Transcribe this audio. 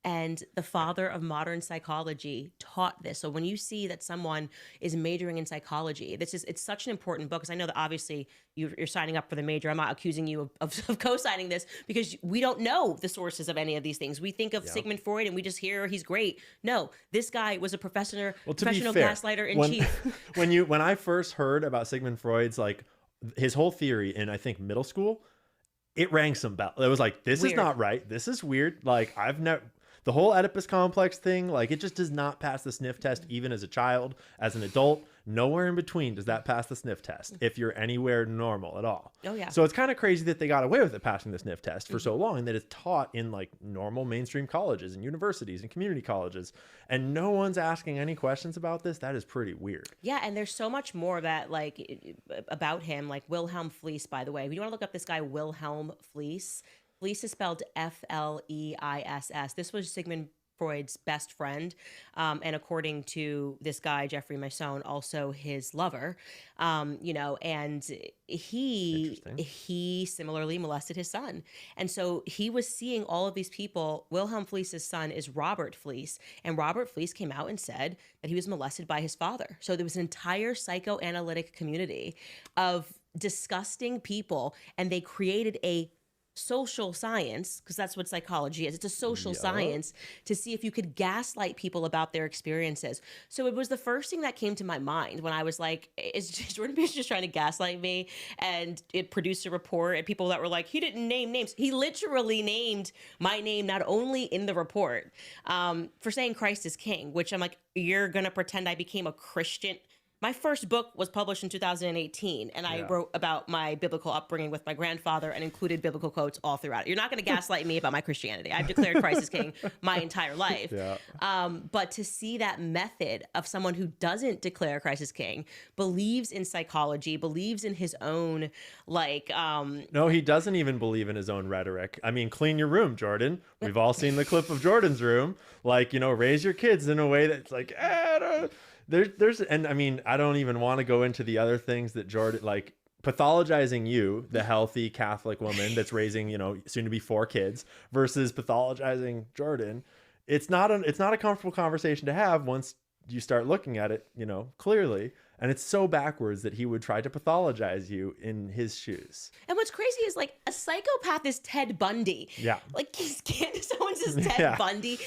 And the father of modern psychology taught this. So when you see that someone is majoring in psychology, it's such an important book, because I know that obviously you're signing up for the major. I'm not accusing you of co-signing this, because we don't know the sources of any of these things. We think of Sigmund Freud and we just hear he's great. No, this guy was a professional gaslighter in chief. When I first heard about Sigmund Freud's, like, his whole theory in, I think, middle school, it rang some bell. It was like, this is not right. This is weird. Like, I've never, the whole Oedipus complex thing, like, it just does not pass the sniff test, even as a child, as an adult. Nowhere in between does that pass the sniff test if you're anywhere normal at all. Oh, yeah. So it's kind of crazy that they got away with it passing the sniff test for so long, and that it's taught in, like, normal mainstream colleges and universities and community colleges, and no one's asking any questions about this. That is pretty weird. Yeah, and there's so much more that, like, about him, like Wilhelm Fleece, by the way. If you want to look up this guy, Wilhelm Fleece, Fleece is spelled Fleiss. This was Sigmund Freud's best friend, and according to this guy Jeffrey Masson, also his lover. And he similarly molested his son, and so he was seeing all of these people. Wilhelm Fleece's son is Robert Fleece, and Robert Fleece came out and said that he was molested by his father. So there was an entire psychoanalytic community of disgusting people, and they created a social science, because that's what psychology is. It's a social science to see if you could gaslight people about their experiences. So it was the first thing that came to my mind when I was like, is Jordan Peterson just trying to gaslight me? And it produced a report, and people that were like, he didn't name names. He literally named my name, not only in the report, for saying Christ is king, which I'm like, you're going to pretend I became a Christian? My first book was published in 2018, and I wrote about my biblical upbringing with my grandfather and included biblical quotes all throughout it. You're not going to gaslight me about my Christianity. I've declared Christ as king my entire life. But to see that method of someone who doesn't declare Christ as king, believes in psychology, believes in his own, like... No, he doesn't even believe in his own rhetoric. I mean, clean your room, Jordan. We've all seen the clip of Jordan's room. Like, raise your kids in a way that's like, and I mean, I don't even want to go into the other things that Jordan, like, pathologizing you, the healthy Catholic woman that's raising, soon to be 4 kids, versus pathologizing Jordan. It's not a comfortable conversation to have once you start looking at it, clearly. And it's so backwards that he would try to pathologize you in his shoes. And what's crazy is, like, a psychopath is Ted Bundy. Yeah. Like, someone says Ted Bundy.